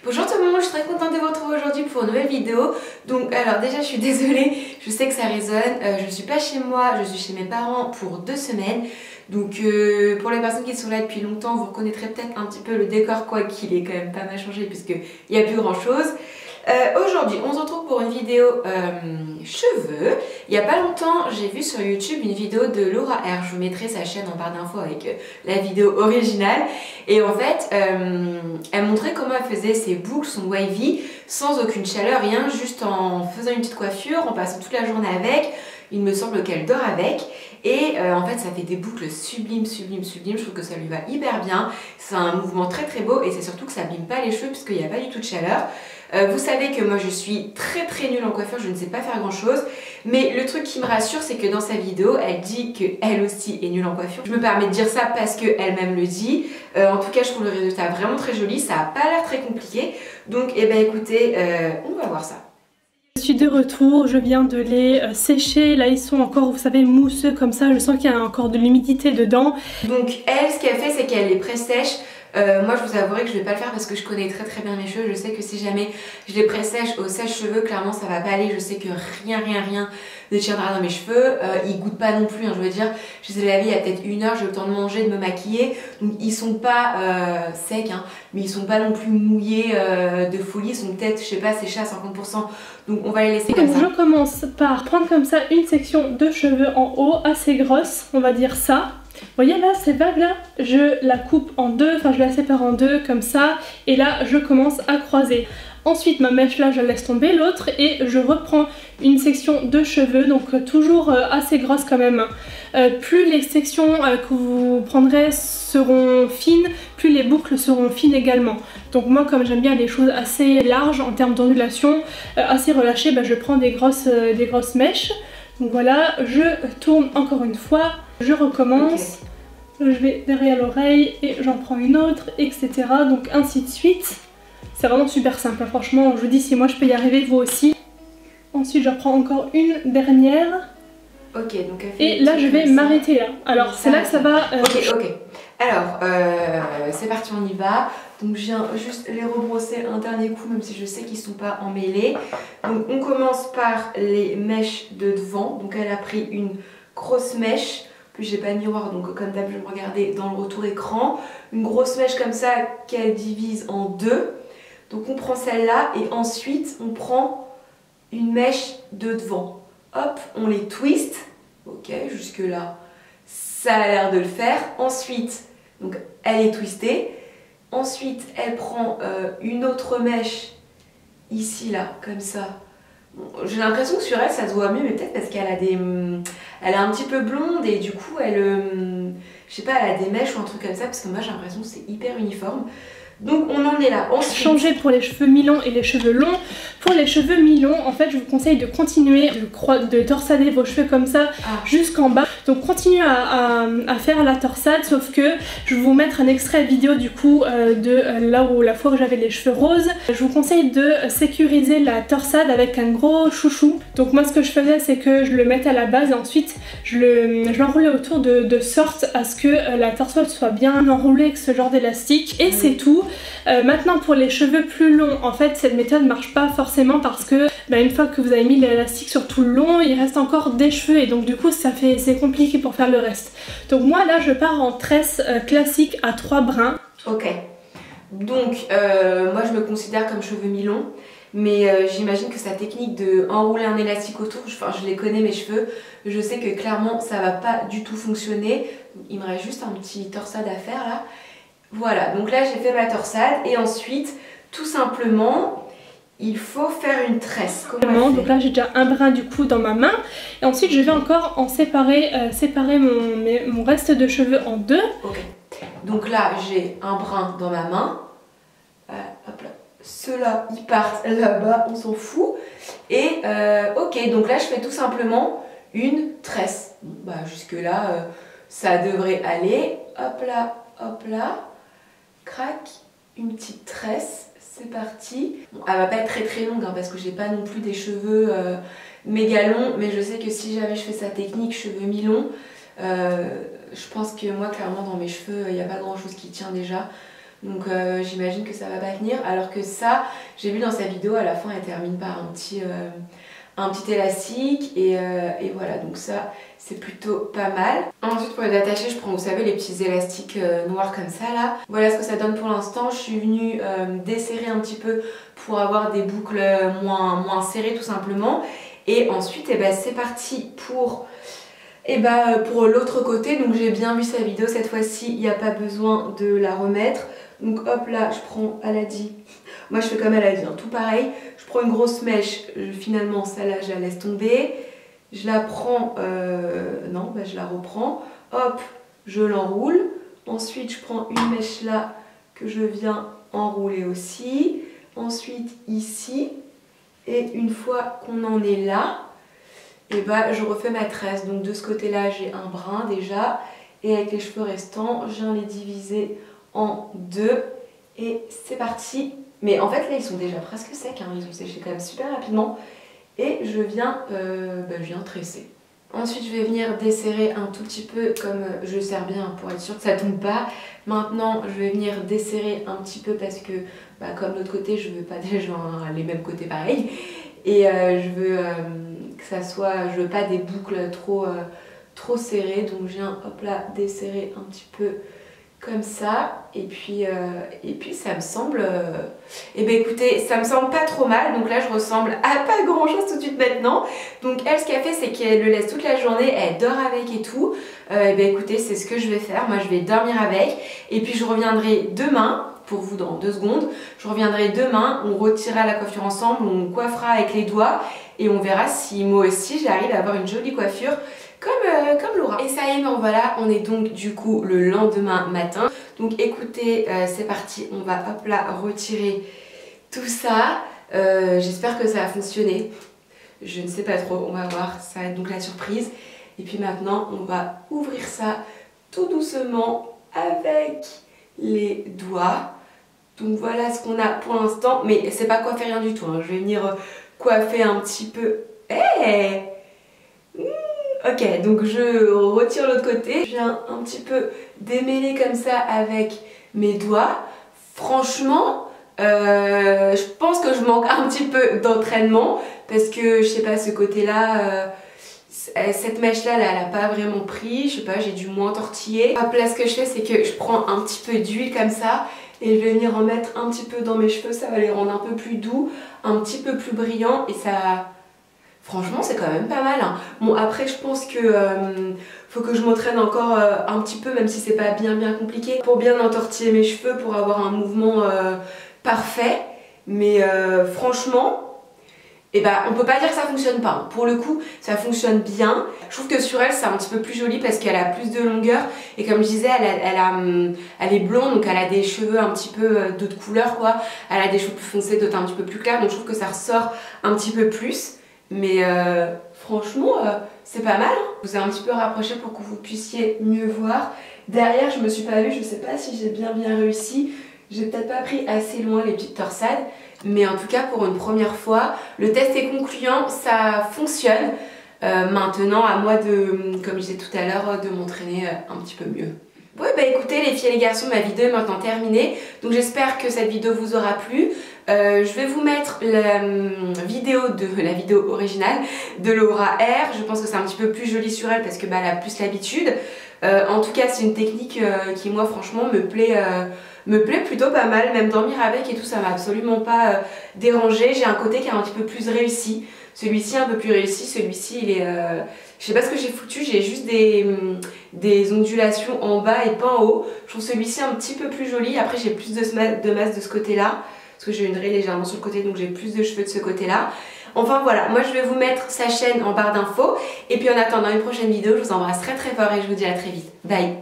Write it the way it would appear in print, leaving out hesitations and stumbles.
Bonjour tout le monde, je suis très contente de vous retrouver aujourd'hui pour une nouvelle vidéo. Donc alors déjà je suis désolée, je sais que ça résonne, je ne suis pas chez moi, je suis chez mes parents pour 2 semaines. Donc pour les personnes qui sont là depuis longtemps, vous reconnaîtrez peut-être un petit peu le décor, quoi qu'il est quand même pas mal changé puisqu'il n'y a plus grand chose. Aujourd'hui on se retrouve pour une vidéo cheveux. Il n'y a pas longtemps j'ai vu sur YouTube une vidéo de Laura R. Je vous mettrai sa chaîne en barre d'infos avec la vidéo originale. Et en fait elle montrait comment elle faisait ses boucles, son wavy, sans aucune chaleur, rien, juste en faisant une petite coiffure, en passant toute la journée avec. Il me semble qu'elle dort avec. Et en fait ça fait des boucles sublimes, je trouve que ça lui va hyper bien. C'est un mouvement très très beau et c'est surtout que ça abîme pas les cheveux puisqu'il n'y a pas du tout de chaleur. Vous savez que moi je suis très nulle en coiffure, je ne sais pas faire grand chose. Mais le truc qui me rassure c'est que dans sa vidéo elle dit qu'elle aussi est nulle en coiffure. Je me permets de dire ça parce qu'elle-même le dit. En tout cas je trouve le résultat vraiment très joli, ça n'a pas l'air très compliqué. Donc eh ben écoutez, on va voir ça. Je suis de retour, je viens de les sécher, là ils sont encore, vous savez, mousseux comme ça, je sens qu'il y a encore de l'humidité dedans. Donc elle, ce qu'elle fait, c'est qu'elle les pré-sèche. Moi je vous avouerai que je vais pas le faire parce que je connais très bien mes cheveux. Je sais que si jamais je les pré-sèche au sèche-cheveux, clairement ça va pas aller. Je sais que rien ne tiendra dans mes cheveux. Ils goûtent pas non plus, hein, je veux dire, je les ai lavés il y a peut-être 1 heure, j'ai eu le temps de manger, de me maquiller. Donc ils sont pas secs, hein, mais ils sont pas non plus mouillés de folie. Ils sont peut-être, je sais pas, séchés à 50%. Donc on va les laisser comme ça. Je commence par prendre comme ça une section de cheveux en haut, assez grosse, on va dire ça. Vous voyez là, ces vagues là, je la coupe en deux, enfin je la sépare en deux comme ça. Et là, je commence à croiser. Ensuite, ma mèche là, je la laisse tomber, l'autre, et je reprends une section de cheveux, donc toujours assez grosse quand même. Plus les sections que vous prendrez seront fines, plus les boucles seront fines également. Donc moi, comme j'aime bien des choses assez larges en termes d'ondulation, assez relâchées, bah, je prends des grosses mèches. Donc voilà, je tourne encore une fois, je recommence, je vais derrière l'oreille et j'en prends une autre, etc. Donc ainsi de suite. C'est vraiment super simple, hein. Franchement, je vous dis, si moi je peux y arriver, vous aussi. Ensuite, j'en prends encore une dernière. Ok, donc et là, je vais m'arrêter là. Alors, c'est là que ça va... Ok. Alors, c'est parti, on y va. Donc, je viens juste les rebrosser un dernier coup, même si je sais qu'ils ne sont pas emmêlés. Donc, on commence par les mèches de devant. Donc, elle a pris une grosse mèche. En plus, j'ai pas de miroir, donc comme d'hab, je vais me regarder dans le retour écran. Une grosse mèche comme ça qu'elle divise en deux. Donc, on prend celle-là et ensuite, on prend une mèche de devant. Hop, on les twist. Ok, jusque là, ça a l'air de le faire. Ensuite, donc elle est twistée. Ensuite, elle prend une autre mèche ici, là, comme ça. Bon, j'ai l'impression que sur elle, ça se voit mieux, mais peut-être parce qu'elle a des... Elle est un petit peu blonde et du coup, elle... je sais pas, elle a des mèches ou un truc comme ça, parce que moi, j'ai l'impression que c'est hyper uniforme. Donc on en est là. Ensuite, changer pour les cheveux mi-longs et les cheveux longs. Pour les cheveux mi-longs, en fait, je vous conseille de continuer de torsader vos cheveux comme ça jusqu'en bas. Donc continuez à faire la torsade, sauf que je vais vous mettre un extrait vidéo du coup de là où la fois où j'avais les cheveux roses. Je vous conseille de sécuriser la torsade avec un gros chouchou. Donc moi, ce que je faisais, c'est que je le mettais à la base et ensuite je l'enroulais autour de sorte à ce que la torsade soit bien enroulée avec ce genre d'élastique. Et c'est tout. Maintenant pour les cheveux plus longs, en fait cette méthode marche pas forcément parce que une fois que vous avez mis l'élastique sur tout le long, il reste encore des cheveux et donc du coup c'est compliqué pour faire le reste. Donc moi là je pars en tresse classique à 3 brins. Ok, donc moi je me considère comme cheveux mi-longs, mais j'imagine que sa technique de enrouler un élastique autour, je les connais mes cheveux, je sais que clairement ça va pas du tout fonctionner. Il me reste juste un petit torsade à faire là. Voilà, donc là j'ai fait ma torsade et ensuite, tout simplement, il faut faire une tresse. Donc là j'ai déjà un brin du coup dans ma main et ensuite je vais encore en séparer mon reste de cheveux en deux. Ok, donc là j'ai un brin dans ma main. Hop là. Ceux-là ils partent là-bas, on s'en fout. Et ok, donc là je fais tout simplement une tresse. Bon, bah jusque là ça devrait aller. Hop là. Crac, une petite tresse, c'est parti. Bon, elle va pas être très longue hein, parce que j'ai pas non plus des cheveux méga longs, mais je sais que si jamais je fais sa technique cheveux mi-longs, je pense que moi clairement dans mes cheveux il n'y a pas grand chose qui tient déjà. Donc j'imagine que ça va pas tenir. Alors que ça, j'ai vu dans sa vidéo, à la fin elle termine par un petit élastique et voilà, donc ça c'est plutôt pas mal. Ensuite pour les attacher, je prends, vous savez, les petits élastiques noirs comme ça là. Voilà ce que ça donne pour l'instant. Je suis venue desserrer un petit peu pour avoir des boucles moins serrées tout simplement. Et ensuite c'est parti pour l'autre côté. Donc j'ai bien vu sa vidéo, cette fois-ci il n'y a pas besoin de la remettre. Donc hop là, je prends, elle a dit, moi je fais comme elle a dit, hein, tout pareil. Je prends une grosse mèche, finalement celle-là je la laisse tomber. Je la prends, je la reprends. Hop, je l'enroule. Ensuite je prends une mèche là que je viens enrouler aussi. Ensuite ici. Et une fois qu'on en est là, je refais ma tresse. Donc de ce côté-là j'ai un brin déjà. Et avec les cheveux restants, je viens les diviser en deux. Et c'est parti. Mais en fait là ils sont déjà presque secs, hein. Ils ont séché quand même super rapidement. Et je viens tresser. Ensuite je vais venir desserrer un tout petit peu, comme je serre bien pour être sûre que ça tombe pas. Maintenant je vais venir desserrer un petit peu parce que comme l'autre côté je veux pas déjà les mêmes côtés pareil. Et je veux que ça soit, je veux pas des boucles trop serrées. Donc je viens hop là desserrer un petit peu comme ça, et puis ça me semble écoutez, ça me semble pas trop mal. Donc là je ressemble à pas grand chose tout de suite maintenant. Donc elle, ce qu'elle fait, c'est qu'elle le laisse toute la journée, elle dort avec et tout. Écoutez, c'est ce que je vais faire. Moi je vais dormir avec, et puis je reviendrai demain pour vous dans 2 secondes. Je reviendrai demain, on retirera la coiffure ensemble, on coiffera avec les doigts et on verra si moi aussi j'arrive à avoir une jolie coiffure comme Laura. Et ça y est, voilà, on est donc du coup le lendemain matin. Donc écoutez, c'est parti, on va hop là retirer tout ça. J'espère que ça va fonctionner. Je ne sais pas trop, on va voir, ça va être donc la surprise. Et puis maintenant, on va ouvrir ça tout doucement avec les doigts. Donc voilà ce qu'on a pour l'instant, mais c'est pas coiffer rien du tout, hein. Je vais venir coiffer un petit peu. Ok, donc je retire l'autre côté. Je viens un petit peu démêler comme ça avec mes doigts. Franchement, je pense que je manque un petit peu d'entraînement parce que je sais pas, ce côté-là, cette mèche-là, elle a pas vraiment pris. Je sais pas, j'ai dû moins tortiller. Hop là, ce que je fais, c'est que je prends un petit peu d'huile comme ça et je vais venir en mettre un petit peu dans mes cheveux. Ça va les rendre un peu plus doux, un petit peu plus brillants, et ça... Franchement, c'est quand même pas mal, hein. Bon, après, je pense que faut que je m'entraîne encore un petit peu, même si c'est pas bien compliqué, pour bien entortiller mes cheveux, pour avoir un mouvement parfait. Mais franchement, on peut pas dire que ça fonctionne pas, hein. Pour le coup, ça fonctionne bien. Je trouve que sur elle, c'est un petit peu plus joli parce qu'elle a plus de longueur. Et comme je disais, elle est blonde, donc elle a des cheveux un petit peu d'autres couleurs, quoi. Elle a des cheveux plus foncés, d'autres un petit peu plus clairs. Donc je trouve que ça ressort un petit peu plus. Mais franchement, c'est pas mal, hein. Je vous ai un petit peu rapproché pour que vous puissiez mieux voir. Derrière, je me suis pas vue, je sais pas si j'ai bien réussi. J'ai peut-être pas pris assez loin les petites torsades. Mais en tout cas, pour une première fois, le test est concluant, ça fonctionne. Maintenant, à moi de, comme je disais tout à l'heure, de m'entraîner un petit peu mieux. Ouais, écoutez les filles et les garçons, ma vidéo est maintenant terminée. Donc j'espère que cette vidéo vous aura plu. Je vais vous mettre la vidéo originale de Laura R. Je pense que c'est un petit peu plus joli sur elle parce que elle a plus l'habitude. En tout cas, c'est une technique qui, moi, franchement, me plaît plutôt pas mal. Même dormir avec et tout, ça m'a absolument pas dérangé. J'ai un côté qui est un petit peu plus réussi. Celui-ci un peu plus réussi. Celui-ci, il est... je sais pas ce que j'ai foutu. J'ai juste des ondulations en bas et pas en haut. Je trouve celui-ci un petit peu plus joli. Après, j'ai plus de masse de ce côté-là. Parce que j'ai une raie légèrement sur le côté, donc j'ai plus de cheveux de ce côté-là. Enfin voilà, moi je vais vous mettre sa chaîne en barre d'infos. Et puis en attendant une prochaine vidéo, je vous embrasse très fort et je vous dis à très vite. Bye!